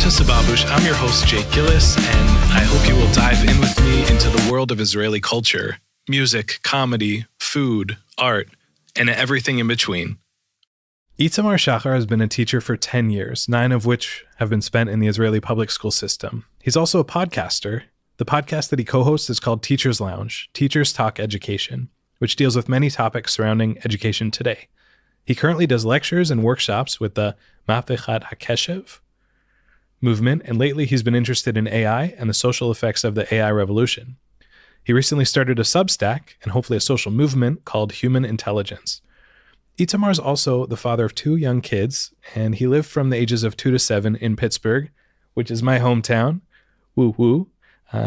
to Sababoosh. I'm your host, Jake Gillis, and I hope you will dive in with me into the world of Israeli culture, music, comedy, food, art, and everything in between. Itamar Shahar has been a teacher for 10 years, 9 of which have been spent in the Israeli public school system. He's also a podcaster. The podcast that he co-hosts is called Teachers Lounge, Teachers Talk Education, which deals with many topics surrounding education today. He currently does lectures and workshops with the Mafechat HaKeshev movement, and lately he's been interested in AI and the social effects of the AI revolution. He recently started a Substack and hopefully a social movement called Human Intelligence. Itamar is also the father of 2 young kids, and he lived from the ages of 2 to 7 in Pittsburgh, which is my hometown. Woo woo.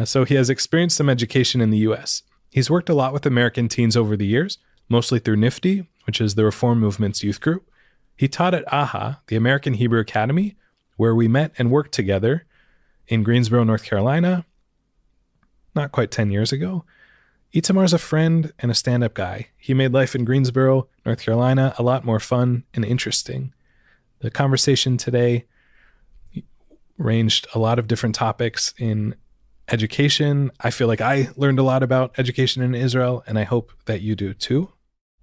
So he has experienced some education in the U.S. He's worked a lot with American teens over the years, mostly through NIFTY, which is the Reform Movement's youth group. He taught at AHA, the American Hebrew Academy, where we met and worked together in Greensboro, North Carolina, not quite 10 years ago. Itamar's a friend and a stand-up guy. He made life in Greensboro, North Carolina, a lot more fun and interesting. The conversation today ranged a lot of different topics in education. I feel like I learned a lot about education in Israel, and I hope that you do too.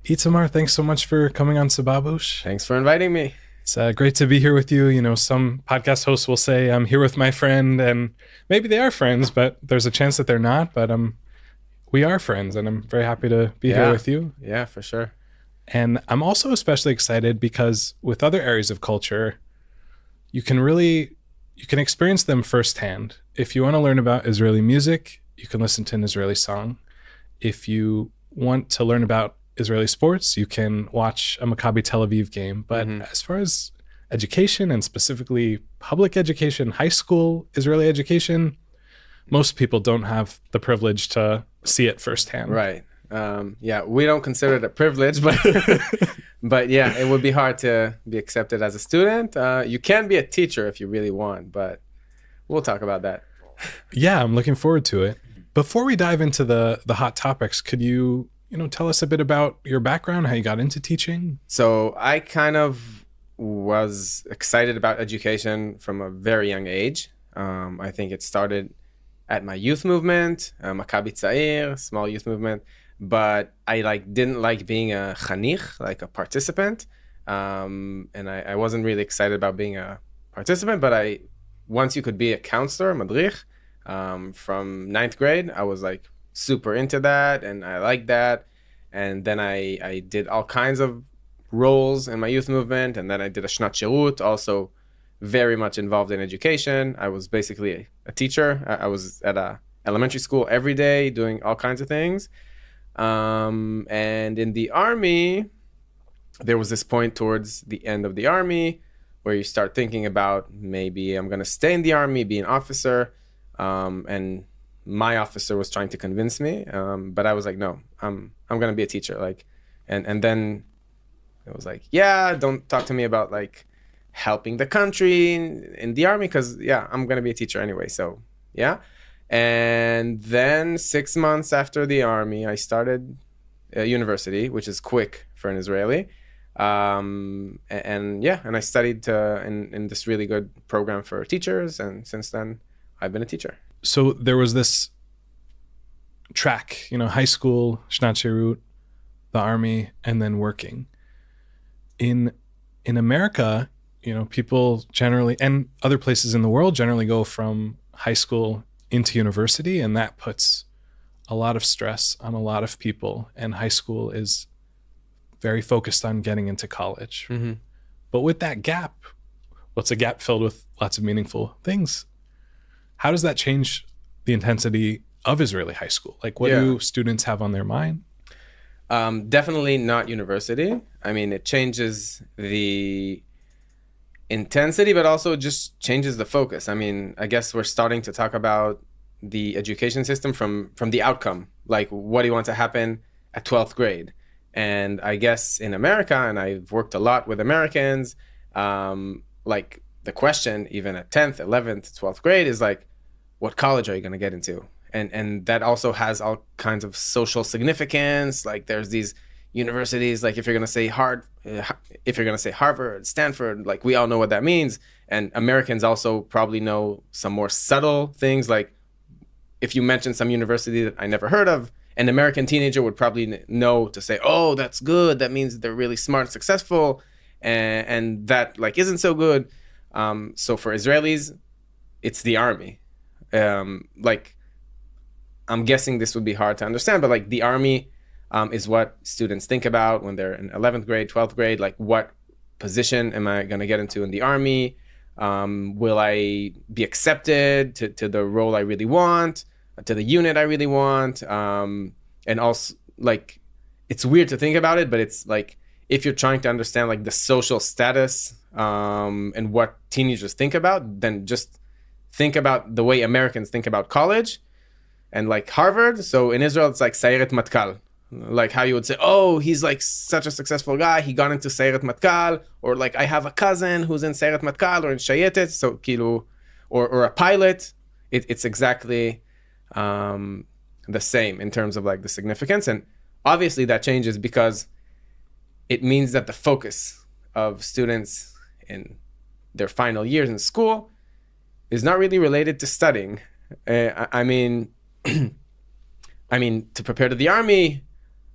Itamar, thanks so much for coming on Sababoosh. Thanks for inviting me. It's great to be here with you. You know, some podcast hosts will say, I'm here with my friend, and maybe they are friends, but there's a chance that they're not. But we are friends, and I'm very happy to be here with you. Yeah, for sure. And I'm also especially excited because with other areas of culture, you can experience them firsthand. If you want to learn about Israeli music, you can listen to an Israeli song. If you want to learn about Israeli sports, you can watch a Maccabi Tel Aviv game. But as far as education, and specifically public education, high school Israeli education, most people don't have the privilege to see it firsthand. Right. We don't consider it a privilege, but but yeah, it would be hard to be accepted as a student. You can be a teacher if you really want, but we'll talk about that. Yeah, I'm looking forward to it. Before we dive into the hot topics, could you tell us a bit about your background, how you got into teaching? So I kind of was excited about education from a very young age. I think it started at my youth movement, Maccabi Tzair, small youth movement. But I didn't like being a chanich, like a participant. And I wasn't really excited about being a participant, but once you could be a counselor, madrich, from 9th grade, I was like super into that, and I liked that. And then I did all kinds of roles in my youth movement, and then I did a shnat shirut, also very much involved in education. I was basically a teacher. I was at a elementary school every day doing all kinds of things. And in the army, there was this point towards the end of the army where you start thinking about, maybe I'm going to stay in the army, be an officer. And my officer was trying to convince me, but I was like, no, I'm going to be a teacher. And then it was like, yeah, don't talk to me about helping the country in the army, because I'm going to be a teacher anyway. So yeah. And then 6 months after the army, I started a university, which is quick for an Israeli. And I studied in this really good program for teachers. And since then, I've been a teacher. So there was this track, high school, shnat shirut, the army, and then working. In America, people generally, and other places in the world, generally go from high school into university, and that puts a lot of stress on a lot of people, and high school is very focused on getting into college. Mm-hmm. But with that gap, it's a gap filled with lots of meaningful things. How does that change the intensity of Israeli high school? What do students have on their mind? Definitely not university. I mean, it changes the intensity, but also just changes the focus. I mean, I guess we're starting to talk about the education system from the outcome. What do you want to happen at 12th grade? And I guess in America, and I've worked a lot with Americans, the question, even at 10th, 11th, 12th grade, is what college are you going to get into? And that also has all kinds of social significance. There's these universities, like if you're going to say if you're going to say Harvard, Stanford, like we all know what that means. And Americans also probably know some more subtle things. Like if you mention some university that I never heard of, an American teenager would probably know to say, oh, that's good. That means they're really smart, successful. And that like isn't so good. So for Israelis, it's the army. Like I'm guessing this would be hard to understand, but like the army is what students think about when they're in 11th grade, 12th grade. Like what position am I going to get into in the army? Will I be accepted to the role I really want, to the unit I really want? And also like, it's weird to think about it, but it's like, if you're trying to understand like the social status and what teenagers think about, then just think about the way Americans think about college and like Harvard. So in Israel, it's like Sayeret Matkal, like how you would say, oh, he's like such a successful guy. He got into Sayeret Matkal, or like I have a cousin who's in Sayeret Matkal or in Shayetet. So kilo, or a pilot. It's exactly the same in terms of like the significance. And obviously that changes because it means that the focus of students in their final years in school is not really related to studying. I mean, to prepare to the army,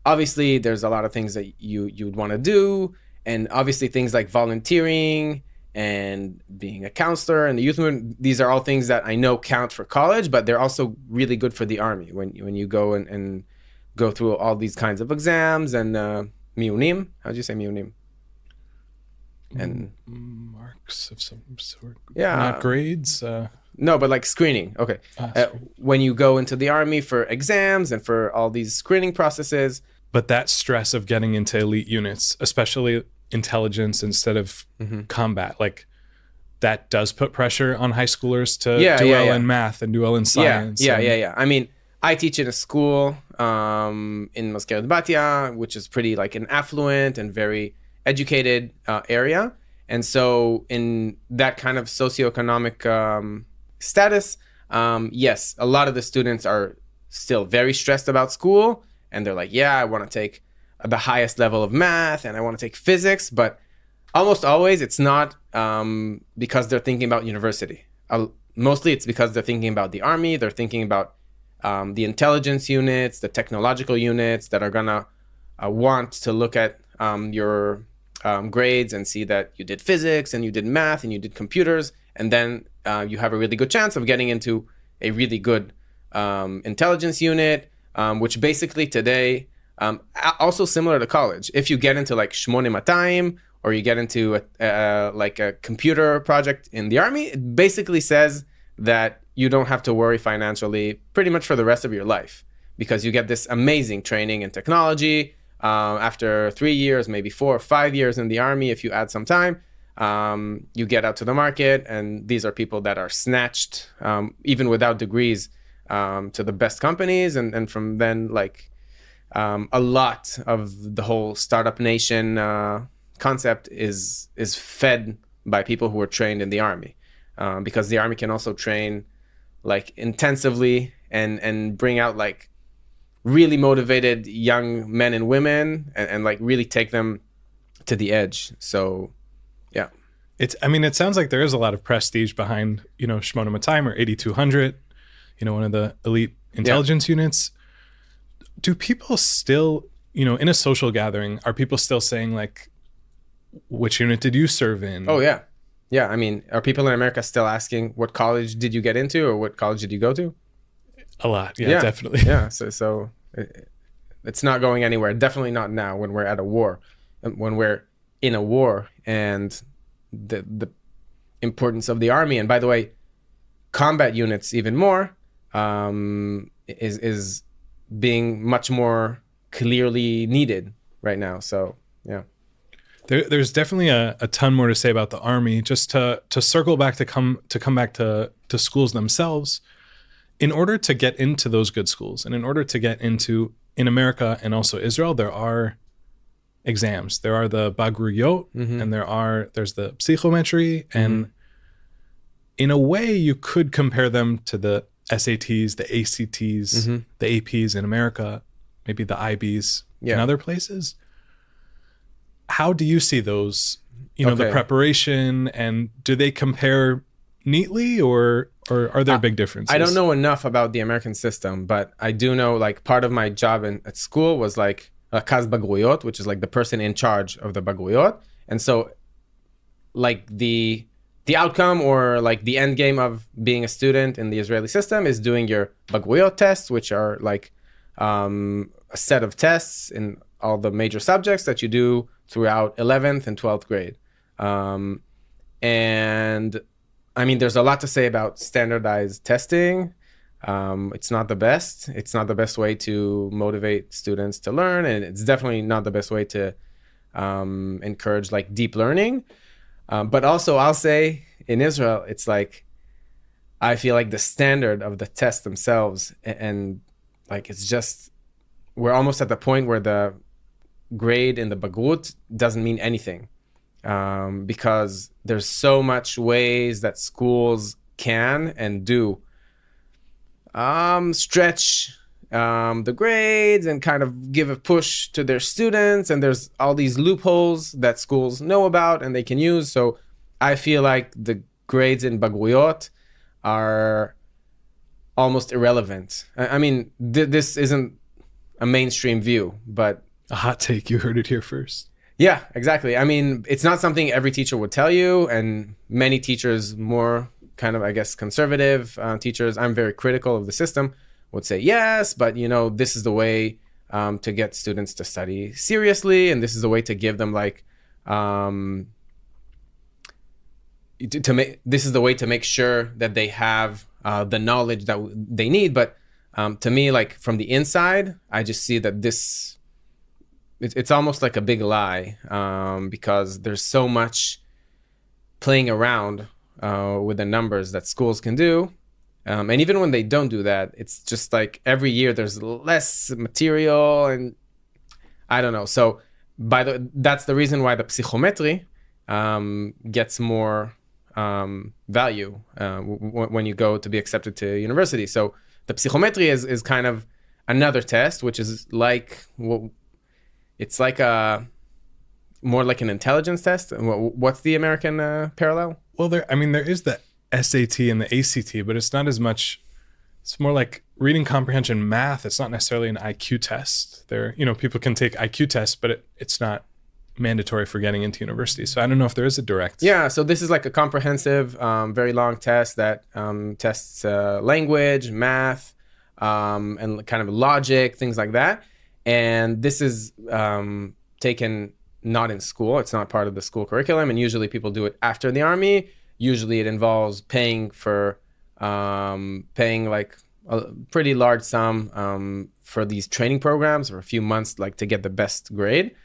obviously there's a lot of things that you'd want to do, and obviously things like volunteering and being a counselor and the youth movement. These are all things that I know count for college, but they're also really good for the army when you go and go through all these kinds of exams and miunim. How do you say miunim? And marks of some sort. Yeah, not grades. No, but like screening. Okay. When you go into the army for exams and for all these screening processes. But that stress of getting into elite units, especially intelligence instead of combat, like that does put pressure on high schoolers to do well in math and do well in science. Yeah. I mean, I teach in a school in Maskeret Batya, which is pretty like an affluent and very educated area. And so in that kind of socioeconomic status, yes, a lot of the students are still very stressed about school, and they're like, yeah, I want to take the highest level of math and I want to take physics, but almost always it's not because they're thinking about university. Mostly it's because they're thinking about the army, they're thinking about the intelligence units, the technological units that are gonna want to look at your grades and see that you did physics and you did math and you did computers, and then you have a really good chance of getting into a really good intelligence unit, which basically today, also similar to college, if you get into like 8200 or you get into like a computer project in the army, it basically says that you don't have to worry financially pretty much for the rest of your life, because you get this amazing training in technology. After 3 years, maybe 4 or 5 years in the army, if you add some time, you get out to the market, and these are people that are snatched, even without degrees, to the best companies. And from then, like, a lot of the whole startup nation concept is fed by people who are trained in the army, because the army can also train like intensively and bring out like really motivated young men and women and like really take them to the edge. So yeah, it sounds like there is a lot of prestige behind, 8200 or 8200, one of the elite intelligence units. Do people still, in a social gathering, are people still saying like, which unit did you serve in? Oh yeah. Yeah. I mean, are people in America still asking what college did you get into or what college did you go to? A lot. Yeah. Definitely. Yeah. So it's not going anywhere. Definitely not now when we're at a war, when we're in a war, and the importance of the army. And by the way, combat units even more is being much more clearly needed right now. So yeah. There's definitely a ton more to say about the army. Just to circle back to come back to schools themselves. In order to get into those good schools, and in order to get into, in America and also Israel, there are exams. There are the bagruyot, and there's the psychometry, and in a way you could compare them to the SATs, the ACTs, the APs in America, maybe the IBs in other places. how do you see those, the Okay. preparation, and do they compare neatly, or are there big differences? I don't know enough about the American system, but I do know like part of my job at school was like Kaz Bagruyot, which is like the person in charge of the Bagruyot. And so like the outcome or like the end game of being a student in the Israeli system is doing your Bagruyot tests, which are like a set of tests in all the major subjects that you do throughout 11th and 12th grade. And I mean, there's a lot to say about standardized testing. It's not the best. It's not the best way to motivate students to learn. And it's definitely not the best way to encourage like deep learning. But also I'll say in Israel, it's like, I feel like the standard of the tests themselves and like, it's just, we're almost at the point where the grade in the Bagrut doesn't mean anything. Because there's so much ways that schools can and do stretch the grades and kind of give a push to their students, and there's all these loopholes that schools know about and they can use. So I feel like the grades in Bagruyot are almost irrelevant. I mean, this isn't a mainstream view, but a hot take. You heard it here first. Yeah, exactly. I mean, it's not something every teacher would tell you, and many teachers, more kind of, I guess, conservative teachers, I'm very critical of the system, would say yes, but this is the way to get students to study seriously, and this is the way to give them like this is the way to make sure that they have the knowledge that they need. But to me, like from the inside, I just see that it's almost like a big lie, because there's so much playing around with the numbers that schools can do. And even when they don't do that, it's just like every year there's less material, and I don't know. So that's the reason why the psychometry gets more value when you go to be accepted to university. So the psychometry is kind of another test, which is like, it's like more like an intelligence test. What's the American parallel? Well, there is the SAT and the ACT, but it's not as much. It's more like reading comprehension math. It's not necessarily an IQ test. People can take IQ tests, but it's not mandatory for getting into university. So I don't know if there is a direct. Yeah, so this is like a comprehensive, very long test that tests language, math, and kind of logic, things like that. And this is taken not in school. It's not part of the school curriculum. And usually people do it after the army. Usually it involves paying like a pretty large sum for these training programs for a few months, like to get the best grade.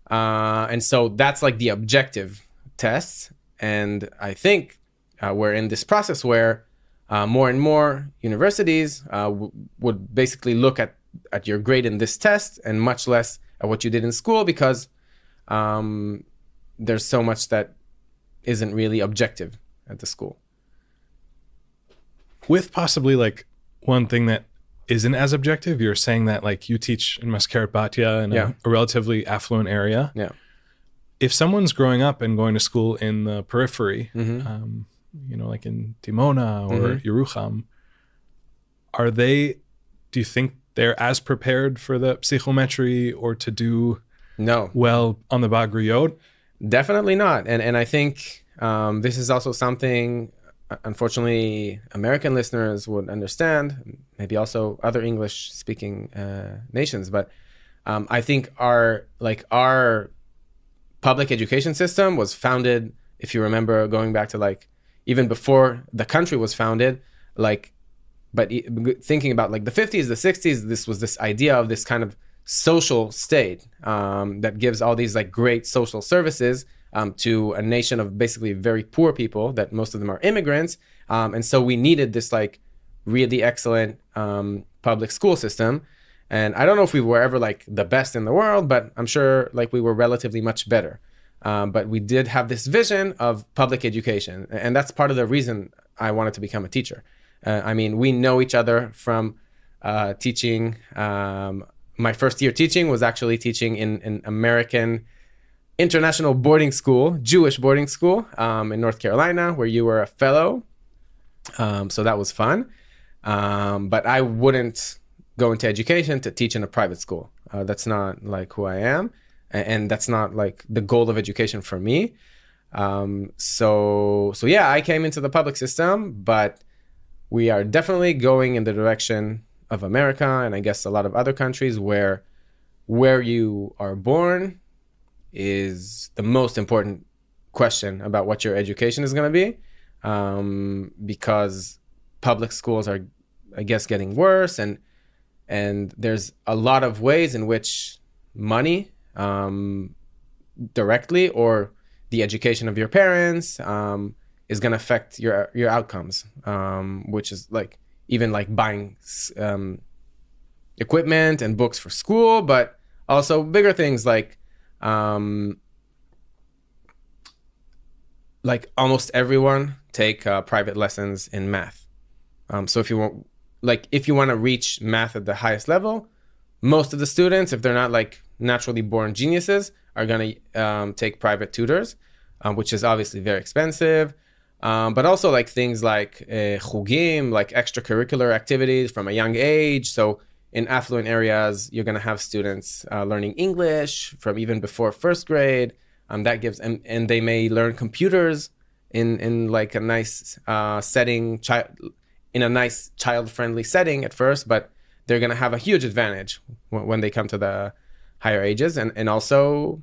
And so that's like the objective tests. And I think we're in this process where more and more universities would basically look at your grade in this test and much less at what you did in school, because there's so much that isn't really objective at the school. With possibly like one thing that isn't as objective, you're saying that like you teach in Maskeret Batya in a relatively affluent area. Yeah. If someone's growing up and going to school in the periphery, like in Dimona or Yerucham, do you think they're as prepared for the psychometry or to do well on the Bagruyot? Definitely not. And I think this is also something, unfortunately, American listeners would understand, maybe also other English-speaking nations. But I think our public education system was founded, if you remember, going back to like even before the country was founded, but thinking about like the 50s, the 60s, this was this idea of this kind of social state that gives all these like great social services to a nation of basically very poor people, that most of them are immigrants. And so we needed this like really excellent public school system. And I don't know if we were ever like the best in the world, but I'm sure like we were relatively much better. But we did have this vision of public education. And that's part of the reason I wanted to become a teacher. I mean, we know each other from teaching. My first year teaching was actually teaching in American international boarding school, Jewish boarding school in North Carolina, where you were a fellow. So that was fun. But I wouldn't go into education to teach in a private school. That's not like who I am. And that's not like the goal of education for me. So yeah, I came into the public system, but we are definitely going in the direction of America and I guess a lot of other countries where you are born is the most important question about what your education is going to be, because public schools are, I guess, getting worse, and there's a lot of ways in which money, directly, or the education of your parents, is going to affect your outcomes, which is like even like buying equipment and books for school, but also bigger things like almost everyone take private lessons in math. So if you want to reach math at the highest level, most of the students, if they're not like naturally born geniuses, are going to take private tutors, which is obviously very expensive. But also like things like chugim, like extracurricular activities from a young age. So in affluent areas, you're going to have students learning English from even before first grade. That gives, and they may learn computers in like a nice setting, in a nice child-friendly setting at first, but they're going to have a huge advantage when they come to the higher ages. And also,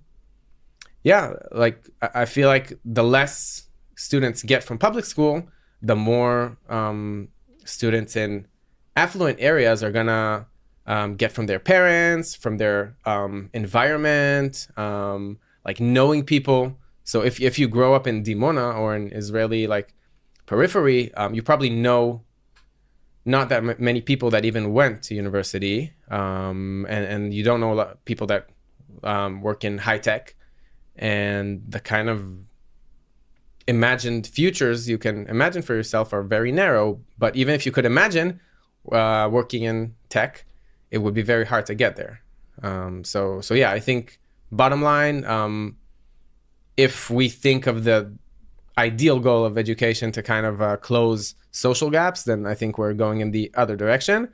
yeah, like I feel like the less students get from public school, the more students in affluent areas are gonna get from their parents, from their environment, like knowing people. So if you grow up in Dimona or in Israeli like periphery, you probably know not that many people that even went to university, and you don't know a lot of people that work in high tech, and the kind of imagined futures you can imagine for yourself are very narrow. But even if you could imagine working in tech, it would be very hard to get there. So yeah, I think bottom line, if we think of the ideal goal of education to kind of close social gaps, then I think we're going in the other direction.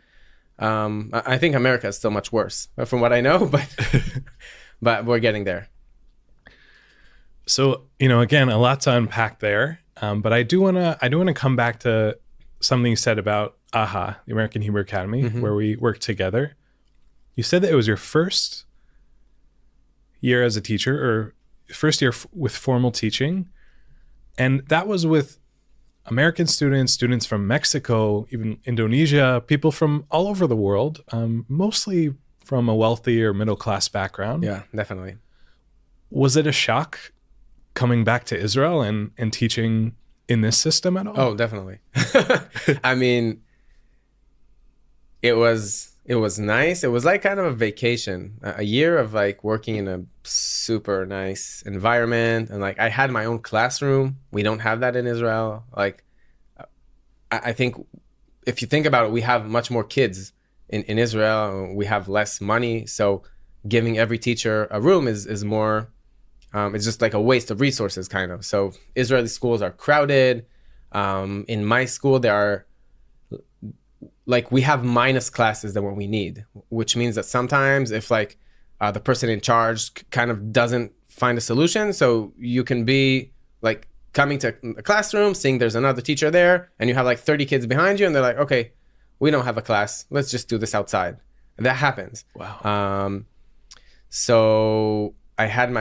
I think America is still much worse from what I know, but we're getting there. So, again, a lot to unpack there. But I do want to come back to something you said about AHA, the American Hebrew Academy, where we worked together. You said that it was your first year as a teacher, or first year with formal teaching. And that was with American students from Mexico, even Indonesia, people from all over the world, mostly from a wealthy or middle-class background. Yeah, definitely. Was it a shock coming back to Israel and teaching in this system at all? Oh, definitely. I mean, it was nice. It was like kind of a vacation, a year of like working in a super nice environment. And like I had my own classroom. We don't have that in Israel. Like I think if you think about it, we have much more kids in Israel. We have less money. So giving every teacher a room is more, it's just like a waste of resources kind of. So Israeli schools are crowded. In my school, there are like we have minus classes than what we need, which means that sometimes if like the person in charge kind of doesn't find a solution, so you can be like coming to a classroom, seeing there's another teacher there, and you have like 30 kids behind you, and they're like, okay, we don't have a class, let's just do this outside. And that happens. Wow. So I had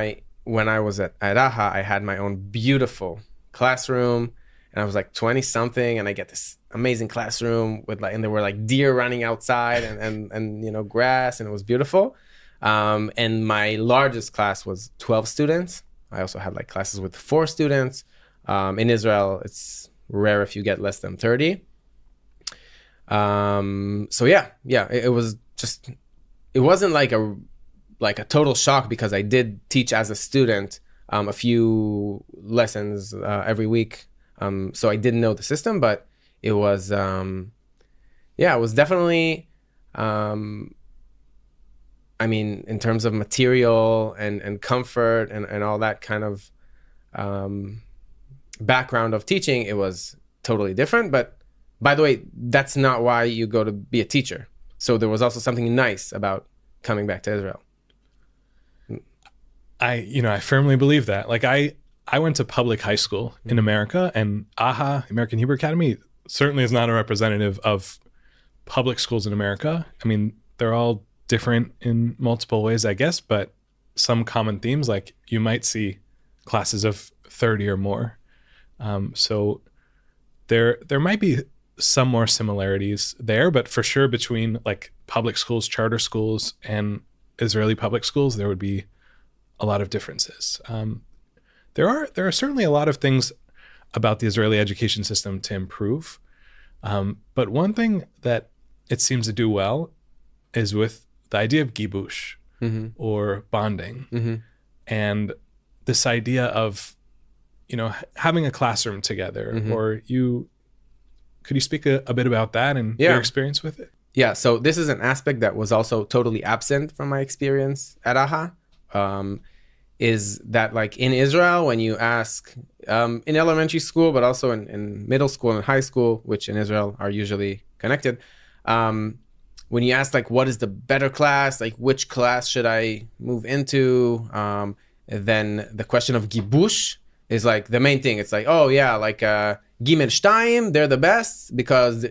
when I was at AHA, I had my own beautiful classroom, and I was like 20 something, and I get this amazing classroom with like, and there were like deer running outside and grass, and it was beautiful. And my largest class was 12 students. I also had like classes with 4 students. In Israel, it's rare if you get less than 30. So yeah, it was just, it wasn't like a total shock because I did teach as a student a few lessons every week. So I didn't know the system, but it was, it was definitely I mean, in terms of material and comfort and all that kind of background of teaching, it was totally different. But by the way, that's not why you go to be a teacher. So there was also something nice about coming back to Israel. I firmly believe that. Like I went to public high school in America, and AHA, American Hebrew Academy, certainly is not a representative of public schools in America. I mean, they're all different in multiple ways, I guess, but some common themes, like you might see classes of 30 or more. So there might be some more similarities there, but for sure between like public schools, charter schools, and Israeli public schools, there would be a lot of differences. There are certainly a lot of things about the Israeli education system to improve. But one thing that it seems to do well is with the idea of gibush or bonding, and this idea of, having a classroom together, or could you speak a bit about that and your experience with it? Yeah. So this is an aspect that was also totally absent from my experience at AHA. Is that like in Israel, when you ask in elementary school, but also in middle school and high school, which in Israel are usually connected, when you ask like, what is the better class, like which class should I move into, then the question of gibush is like the main thing. It's like, oh yeah, like Gimel Shtayim, they're the best because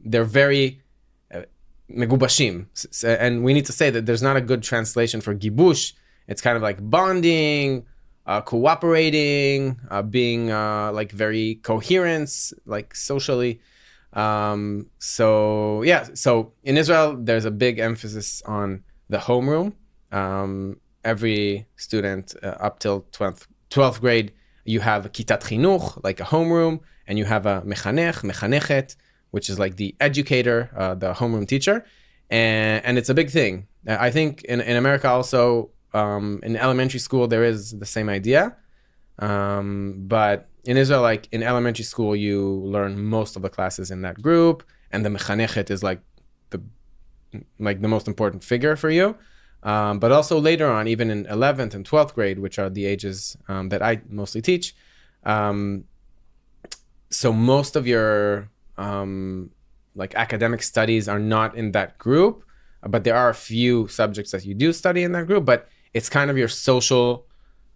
they're very megubashim. And we need to say that there's not a good translation for gibush. It's kind of like bonding, cooperating, being like very coherent, like socially. So in Israel, there's a big emphasis on the homeroom. Every student up till 12th grade, you have a kitat chinuch, like a homeroom, and you have a mechanechet, which is like the educator, the homeroom teacher. And it's a big thing. I think in America also, in elementary school, there is the same idea. But in Israel, like in elementary school, you learn most of the classes in that group. And the mechanechet is like the most important figure for you. But also later on, even in 11th and 12th grade, which are the ages that I mostly teach. So most of your like academic studies are not in that group, but there are a few subjects that you do study in that group. But it's kind of your social,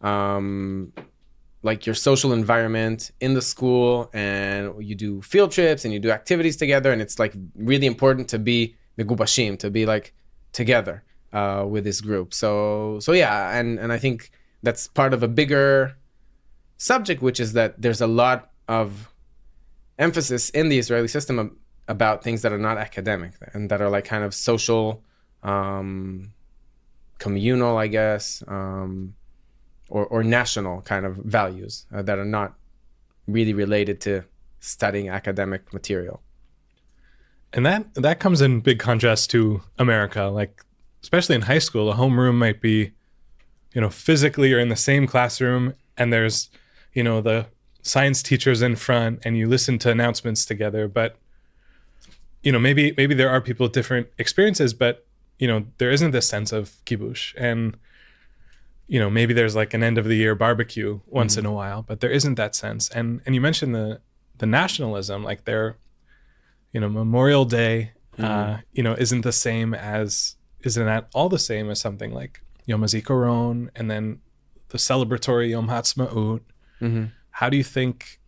like your social environment in the school, and you do field trips and you do activities together. And it's like really important to be megubashim, to be like together with this group. So yeah, and I think that's part of a bigger subject, which is that there's a lot of emphasis in the Israeli system about things that are not academic and that are like kind of social, communal, I guess, or national kind of values that are not really related to studying academic material. And that comes in big contrast to America. Like, especially in high school, a homeroom might be, physically you're in the same classroom, and there's, the science teachers in front, and you listen to announcements together. But, maybe there are people with different experiences, but there isn't this sense of kibush, and maybe there's like an end of the year barbecue once in a while, but there isn't that sense. And you mentioned the nationalism, like their Memorial Day isn't the same as, isn't that all the same as something like Yom HaZikaron and then the celebratory Yom HaAtzmaut? How do you think,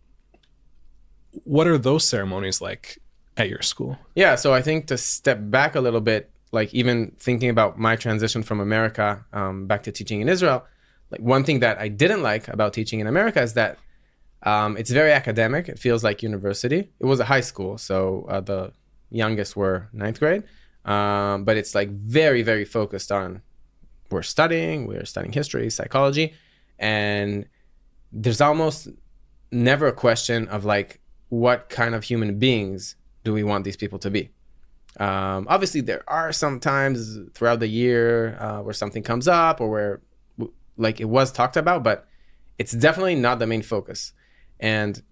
what are those ceremonies like at your school? Yeah, so I think to step back a little bit, like even thinking about my transition from America back to teaching in Israel, like one thing that I didn't like about teaching in America is that it's very academic. It feels like university. It was a high school, so the youngest were 9th grade, but it's like very, very focused on we're studying history, psychology, and there's almost never a question of like what kind of human beings do we want these people to be. Obviously, there are some times throughout the year where something comes up or where like it was talked about, but it's definitely not the main focus. And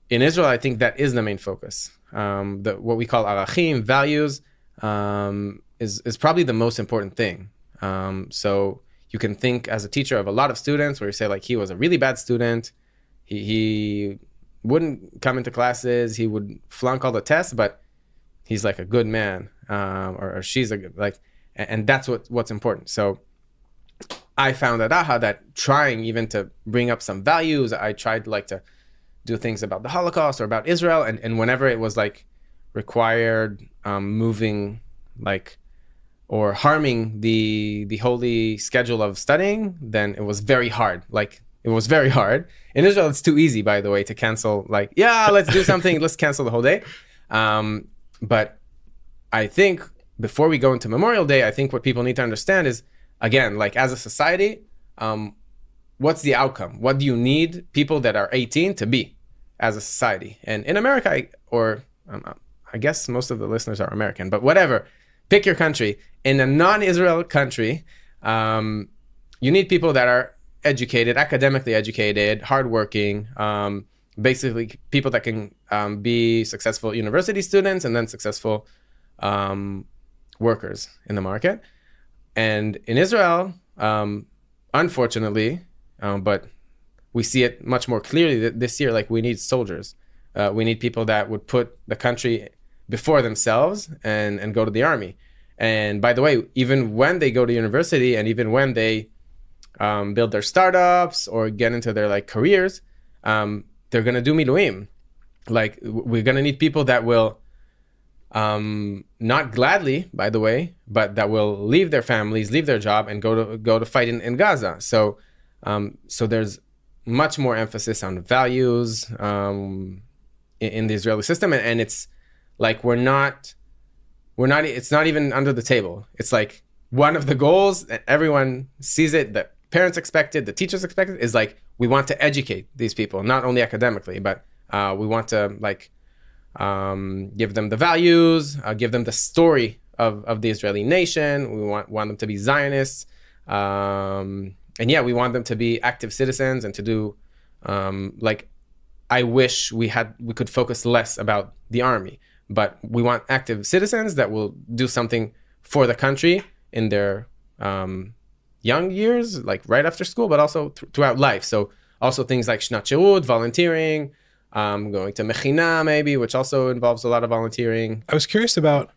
in Israel, I think that is the main focus. What we call arachim, values, is probably the most important thing. So you can think as a teacher of a lot of students where you say like he was a really bad student. He wouldn't come into classes. He would flunk all the tests, but he's like a good man, or she's a good, like, and that's what's important. So I found at AHA that trying even to bring up some values, I tried like to do things about the Holocaust or about Israel. And whenever it was like required moving like or harming the holy schedule of studying, then it was very hard. Like it was very hard. In Israel, it's too easy, by the way, to cancel like, yeah, let's do something. Let's cancel the whole day. But I think before we go into Memorial Day, I think what people need to understand is, again, like as a society, what's the outcome? What do you need people that are 18 to be as a society? And in America, I guess most of the listeners are American, but whatever, pick your country. In a non-Israel country, you need people that are educated, academically educated, hardworking, basically people that can be successful university students and then successful workers in the market. And in Israel, unfortunately, but we see it much more clearly this year, like we need soldiers. We need people that would put the country before themselves and go to the army. And by the way, even when they go to university and even when they build their startups or get into their like careers, they're going to do miluim. Like we're going to need people that will not gladly, by the way, but that will leave their families, leave their job, and go to fight in Gaza. So there's much more emphasis on values in the Israeli system, and it's like we're not. It's not even under the table. It's like one of the goals that everyone sees it, that parents expected, the teachers expected, is like we want to educate these people, not only academically, but we want to like. Give them the values, give them the story of the Israeli nation. We want them to be Zionists. And yeah, we want them to be active citizens and to do, like, I wish we could focus less about the army, but we want active citizens that will do something for the country in their young years, like right after school, but also throughout life. So also things like Shnat Shirut, volunteering, going to Mechina maybe, which also involves a lot of volunteering. I was curious about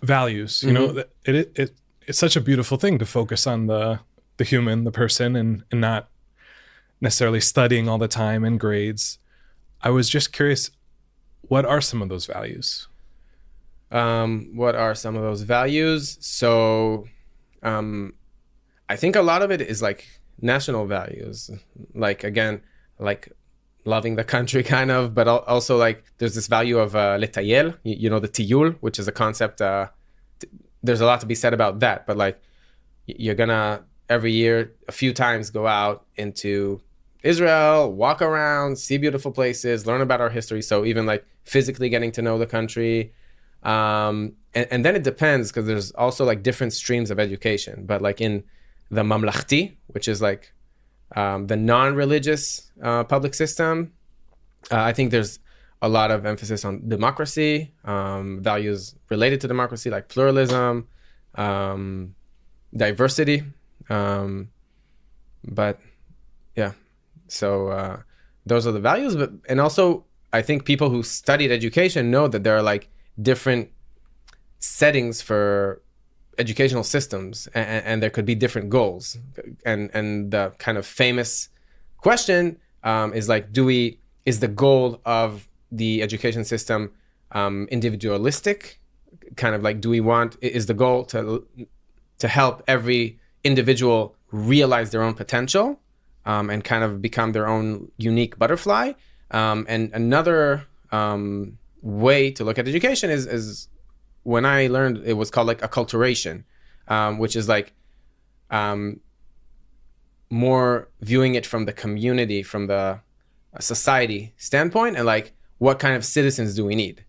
values. You know, it's such a beautiful thing to focus on the human, the person, and not necessarily studying all the time and grades. I was just curious, what are some of those values? What are some of those values? So I think a lot of it is like national values. Like, again, like loving the country kind of, but also like there's this value of letayel, you know, the tiyul, which is a concept. There's a lot to be said about that, but like you're gonna every year a few times go out into Israel, walk around, see beautiful places, learn about our history. So even like physically getting to know the country. And then it depends, because there's also like different streams of education, but like in the mamlachti, which is like the non-religious public system, I think there's a lot of emphasis on democracy, values related to democracy, like pluralism, diversity. But yeah, so those are the values. And also, I think people who studied education know that there are like different settings for educational systems, and there could be different goals. And the kind of famous question is like, is the goal of the education system individualistic? Kind of like, is the goal to help every individual realize their own potential and kind of become their own unique butterfly? And another way to look at education is when I learned, it was called like acculturation, which is like more viewing it from the community, from the society standpoint, and like what kind of citizens do we need?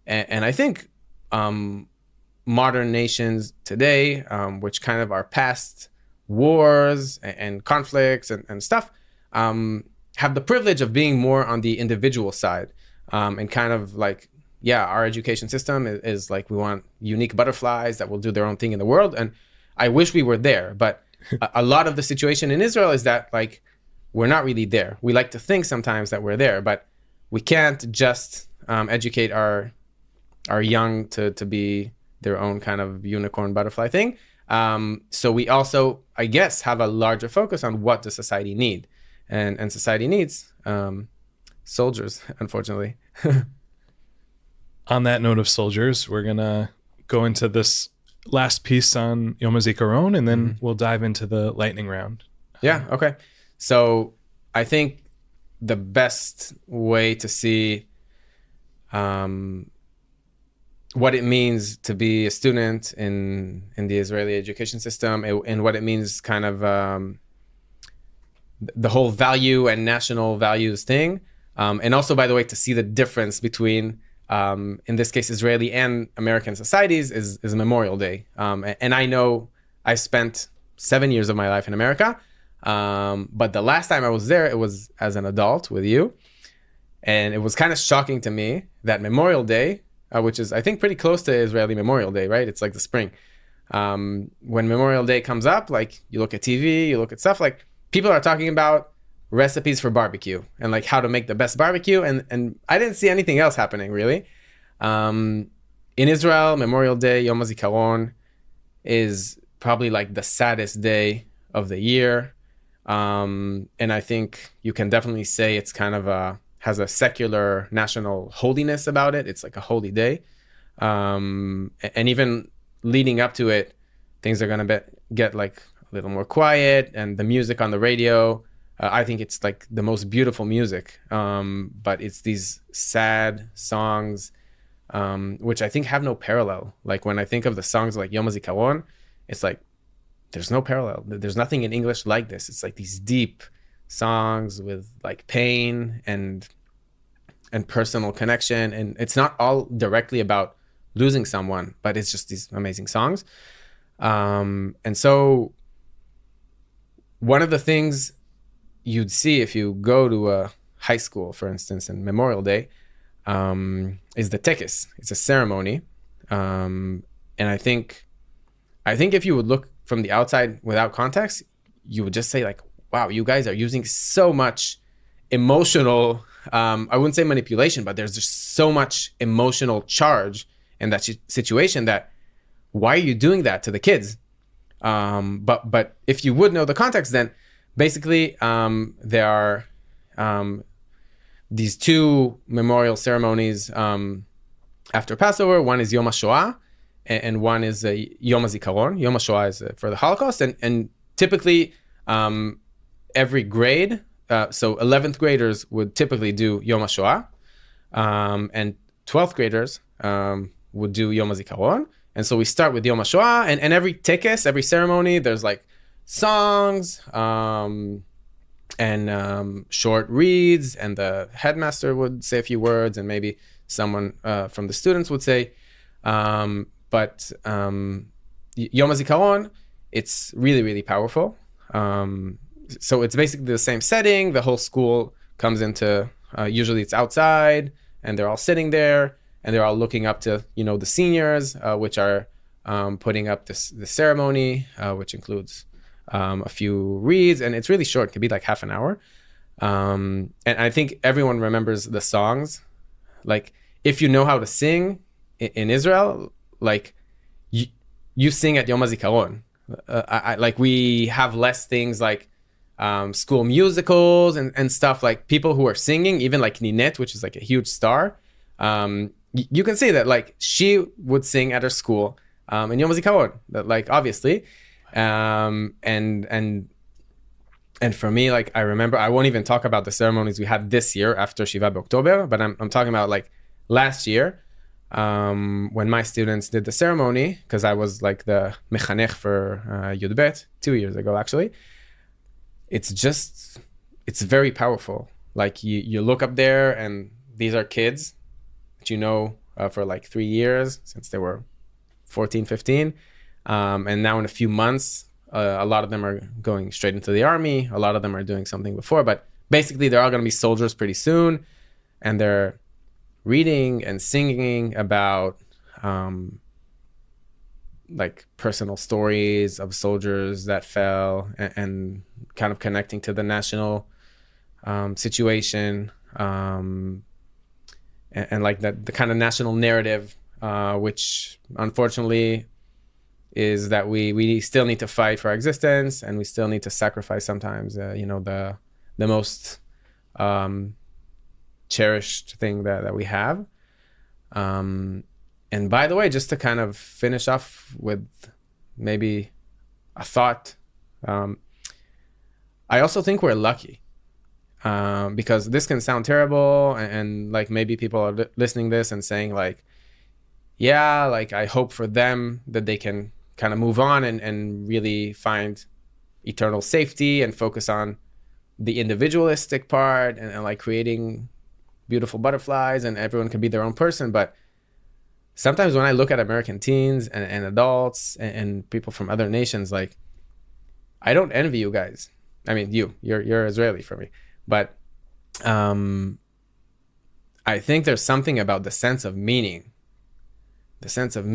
And I think modern nations today, which kind of are past wars and conflicts and stuff, have the privilege of being more on the individual side, and kind of like, yeah, our education system is like, we want unique butterflies that will do their own thing in the world. And I wish we were there, but a lot of the situation in Israel is that like we're not really there. We like to think sometimes that we're there, but we can't just educate our young to be their own kind of unicorn butterfly thing. So we also, I guess, have a larger focus on what does society need, and society needs soldiers, unfortunately. On that note of soldiers, we're gonna go into this last piece on Yom HaZikaron, and then we'll dive into the lightning round. Yeah. Okay. So I think the best way to see what it means to be a student in the Israeli education system, and what it means kind of the whole value and national values thing. And also, by the way, to see the difference between, in this case, Israeli and American societies is Memorial Day. And I know I spent 7 years of my life in America, but the last time I was there, it was as an adult with you. And it was kind of shocking to me that Memorial Day, which is, I think, pretty close to Israeli Memorial Day, right? It's like the spring. When Memorial Day comes up, like you look at TV, you look at stuff, like people are talking about recipes for barbecue and like how to make the best barbecue. And I didn't see anything else happening really. In Israel, Memorial Day, Yom HaZikaron is probably like the saddest day of the year. And I think you can definitely say it's kind of has a secular national holiness about it. It's like a holy day. And even leading up to it, things are going to get like a little more quiet, and the music on the radio, I think it's like the most beautiful music. But it's these sad songs, which I think have no parallel. Like when I think of the songs like Yom HaZikaron, it's like, there's no parallel. There's nothing in English like this. It's like these deep songs with like pain and personal connection. And it's not all directly about losing someone, but it's just these amazing songs. And so one of the things you'd see if you go to a high school, for instance, in Memorial Day, is the tekes. It's a ceremony. And I think if you would look from the outside without context, you would just say like, wow, you guys are using so much emotional, I wouldn't say manipulation, but there's just so much emotional charge in that situation that why are you doing that to the kids? But if you would know the context, then basically there are these two memorial ceremonies after Passover. One is Yom HaShoah, and one is Yom HaZikaron. Yom HaShoah is for the Holocaust, and typically every grade, so 11th graders would typically do Yom HaShoah, and 12th graders would do Yom HaZikaron. And so we start with Yom HaShoah, and every tekes, every ceremony, there's like songs and short reads, and the headmaster would say a few words, and maybe someone from the students would say. But Yom HaZikaron, it's really, really powerful. So it's basically the same setting. The whole school comes into, usually it's outside, and they're all sitting there, and they're all looking up to, the seniors, which are putting up the ceremony, which includes a few reads, and it's really short. It could be like half an hour. And I think everyone remembers the songs. Like, if you know how to sing in Israel, like you sing at Yom HaZikaron. Like we have less things like school musicals and stuff, like people who are singing, even like Ninet, which is like a huge star. You can see that like she would sing at her school in Yom HaZikaron, that like obviously. And for me, like I remember, I won't even talk about the ceremonies we had this year after Shiva B'October, but I'm talking about like last year, when my students did the ceremony, because I was like the mechanech for Yud Bet 2 years ago, actually. It's very powerful. Like you look up there, and these are kids that for like 3 years, since they were 14, 15. And now in a few months, a lot of them are going straight into the army. A lot of them are doing something before, but basically they're all going to be soldiers pretty soon. And they're reading and singing about like personal stories of soldiers that fell, and kind of connecting to the national situation, and like the kind of national narrative, which unfortunately is that we still need to fight for our existence, and we still need to sacrifice sometimes, the most cherished thing that we have. And by the way, just to kind of finish off with maybe a thought, I also think we're lucky, because this can sound terrible, and like maybe people are listening to this and saying like, yeah, like I hope for them that they can kind of move on and really find eternal safety and focus on the individualistic part, and like creating beautiful butterflies and everyone can be their own person. But sometimes when I look at American teens and adults and people from other nations, like, I don't envy you guys. I mean, you're Israeli for me, but I think there's something about the sense of meaning, the sense of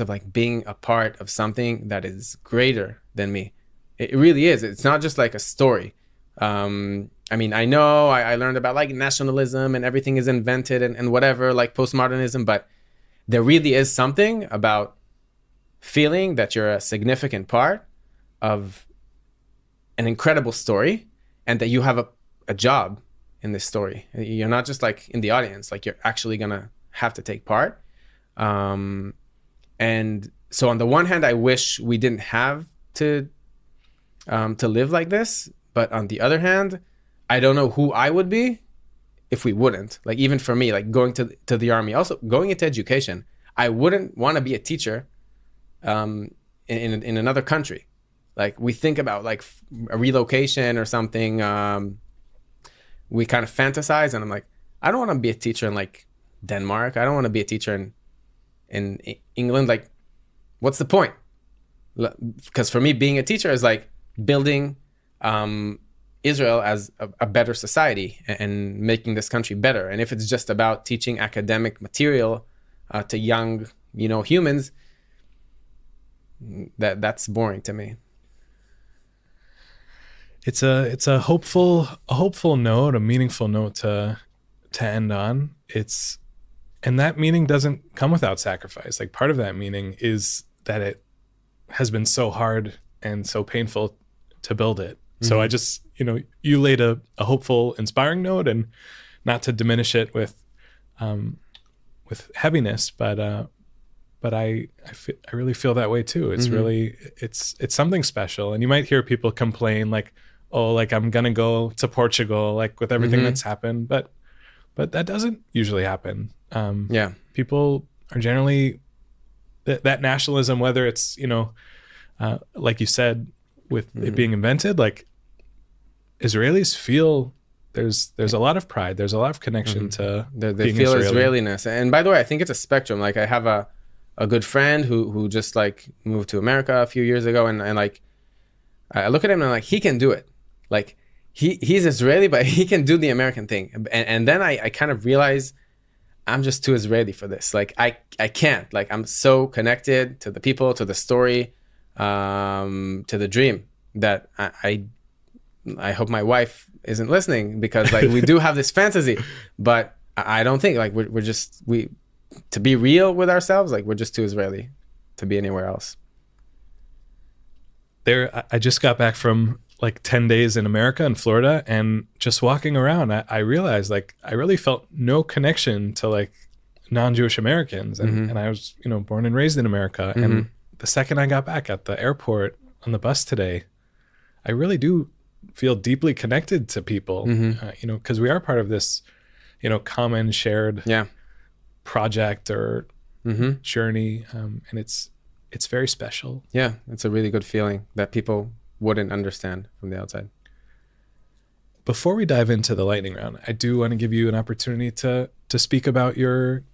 like being a part of something that is greater than me. It really is. It's not just like a story. I mean, I know I learned about like nationalism and everything is invented and whatever, like postmodernism, but there really is something about feeling that you're a significant part of an incredible story, and that you have a job in this story. You're not just like in the audience, like you're actually gonna have to take part. And so on the one hand, I wish we didn't have to live like this, but on the other hand, I don't know who I would be if we wouldn't. Like, even for me, like going to the army, also going into education, I wouldn't want to be a teacher in another country. Like, we think about like a relocation or something, we kind of fantasize, and I'm like, I don't want to be a teacher in like Denmark. I don't want to be a teacher in England. Like, what's the point? Because for me, being a teacher is like building Israel as a better society and making this country better. And if it's just about teaching academic material to young, humans, that's boring to me. It's a hopeful note, a meaningful note to end on. And that meaning doesn't come without sacrifice. Like, part of that meaning is that it has been so hard and so painful to build it. Mm-hmm. So I just, you laid a hopeful, inspiring note, and not to diminish it with heaviness, but I really feel that way too. It's mm-hmm. really, it's something special. And you might hear people complain like, oh, like I'm going to go to Portugal, like with everything mm-hmm. that's happened, but that doesn't usually happen. People are generally that nationalism, whether it's, like you said, with mm-hmm. it being invented, like Israelis feel there's a lot of pride. There's a lot of connection mm-hmm. to they feel Israeli. Israeliness. And by the way, I think it's a spectrum. Like, I have a good friend who just like moved to America a few years ago, and like I look at him and I'm like, he can do it. Like, he's Israeli, but he can do the American thing. And then I kind of realize I'm just too Israeli for this. Like, I can't. Like, I'm so connected to the people, to the story, to the dream, that I hope my wife isn't listening, because like we do have this fantasy, but I don't think like we're just to be real with ourselves, like we're just too Israeli to be anywhere else. I just got back from like 10 days in America in Florida, and just walking around, I realized like I really felt no connection to like non-Jewish Americans, and, mm-hmm. and I was born and raised in America, mm-hmm. and the second I got back at the airport on the bus today, I really do feel deeply connected to people, mm-hmm. Because we are part of this, common shared project or mm-hmm. journey, and it's very special. Yeah, it's a really good feeling that people wouldn't understand from the outside. Before we dive into the lightning round, I do want to give you an opportunity to speak about your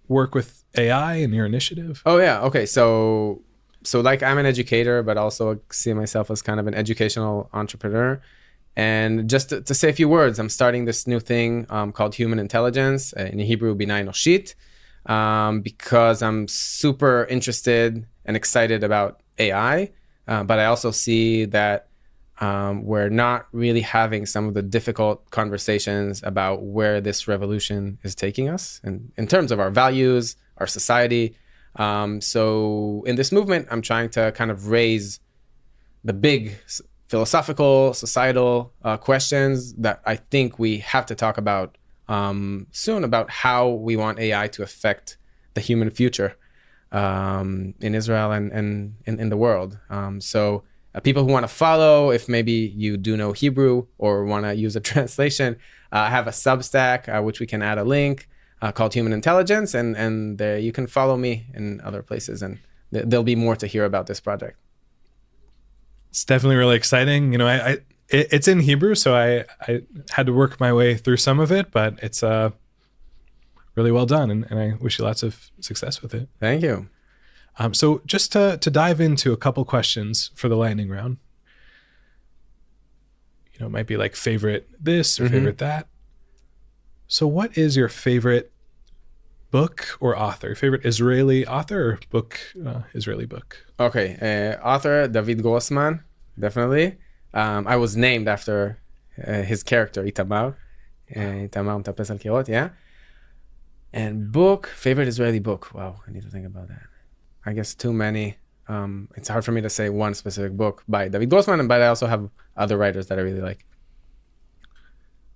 work with AI and your initiative. Oh yeah, okay. So like, I'm an educator, but also see myself as kind of an educational entrepreneur. And just to say a few words, I'm starting this new thing called Human Intelligence. In Hebrew, Bina Enoshit. because I'm super interested and excited about AI. But I also see that we're not really having some of the difficult conversations about where this revolution is taking us in terms of our values, our society. So in this movement, I'm trying to kind of raise the big philosophical, societal questions that I think we have to talk about soon, about how we want AI to affect the human future in Israel and in the world. So people who want to follow, if maybe you do know Hebrew or want to use a translation, I have a Substack, which we can add a link, called Human Intelligence. And there you can follow me in other places. And there'll be more to hear about this project. It's definitely really exciting. You know, it's in Hebrew, so I had to work my way through some of it, but it's really well done, and I wish you lots of success with it. Thank you. So just to dive into a couple questions for the lightning round. You know, it might be like favorite this or favorite that. So what is your favorite book or author? Favorite Israeli author or book, Israeli book? Okay, author David Grossman, definitely. I was named after his character, Itamar. Itamar מטפס על קירות, yeah. And book, favorite Israeli book. Wow, I need to think about that. I guess too many. It's hard for me to say one specific book by David Grossman, but I also have other writers that I really like.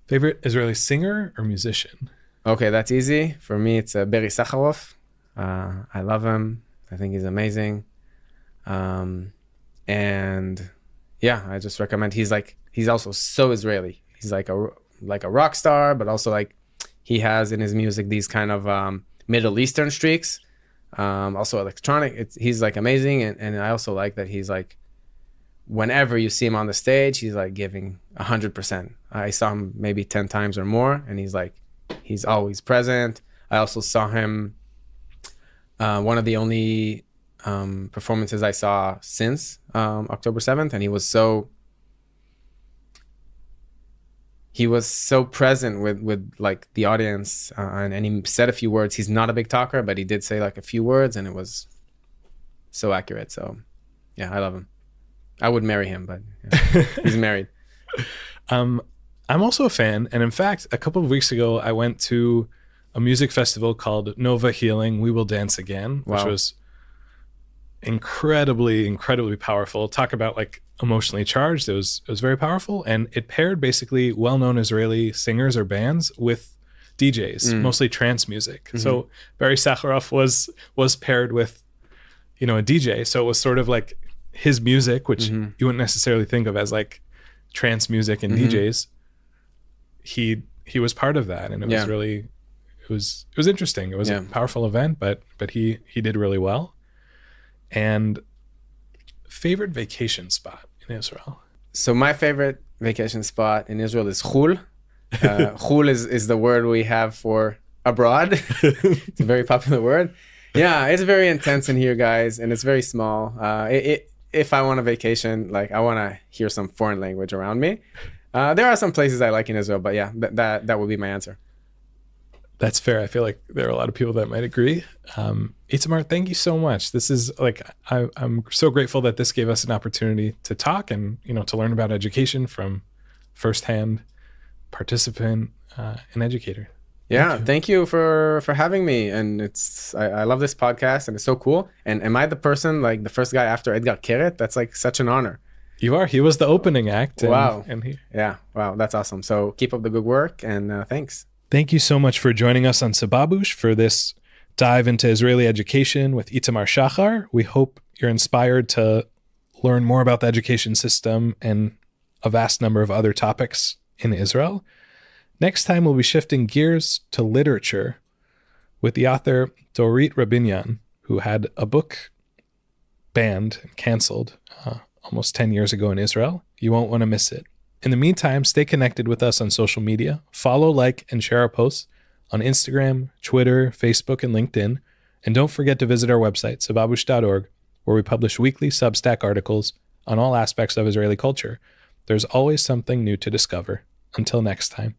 Favorite Israeli singer or musician? Okay, that's easy. For me, it's Beri Sakharov. I love him. I think he's amazing. And yeah, I just recommend. He's also so Israeli. He's like a rock star, but also like he has in his music these kind of Middle Eastern streaks. Also electronic. He's like amazing, and I also like that he's like, whenever you see him on the stage, he's like giving 100%. I saw him maybe 10 times or more, and he's always present. I also saw him, one of the only performances I saw since October 7th, and he was so present with like the audience, and he said a few words. He's not a big talker, but he did say like a few words, and it was so accurate. So yeah, I love him. I would marry him, but yeah, he's married. I'm also a fan, and in fact, a couple of weeks ago, I went to a music festival called Nova Healing, We Will Dance Again, which was incredibly powerful. Talk about like emotionally charged. It was very powerful, and it paired basically well-known Israeli singers or bands with DJs, mostly trance music. So Beri Sakharov was paired with, you know, a DJ. So it was sort of like his music, which you wouldn't necessarily think of as like trance music and DJs. He was part of that, and it was really it was interesting. It was a powerful event, but he did really well. And favorite vacation spot in Israel? So my favorite vacation spot in Israel is Chul. Chul is the word we have for abroad. It's a very popular word. Yeah, it's very intense in here, guys, and it's very small. If I want a vacation, like I want to hear some foreign language around me. There are some places I like in Israel, but yeah, that would be my answer. That's fair. I feel like there are a lot of people that might agree. Itamar, thank you so much. This is like, I'm so grateful that this gave us an opportunity to talk and, you know, to learn about education from firsthand participant and educator. Yeah, thank you for having me. And I love this podcast, and it's so cool. And am I the person, like the first guy after Edgar Keret? That's like such an honor. You are. He was the opening act. Wow. Yeah. Wow. That's awesome. So keep up the good work, and thanks. Thank you so much for joining us on Sababoosh for this dive into Israeli education with Itamar Shahar. We hope you're inspired to learn more about the education system and a vast number of other topics in Israel. Next time, we'll be shifting gears to literature with the author Dorit Rabinyan, who had a book banned and canceled almost 10 years ago in Israel. You won't want to miss it. In the meantime, stay connected with us on social media. Follow, like, and share our posts on Instagram, Twitter, Facebook, and LinkedIn. And don't forget to visit our website, sababoosh.org, where we publish weekly Substack articles on all aspects of Israeli culture. There's always something new to discover. Until next time.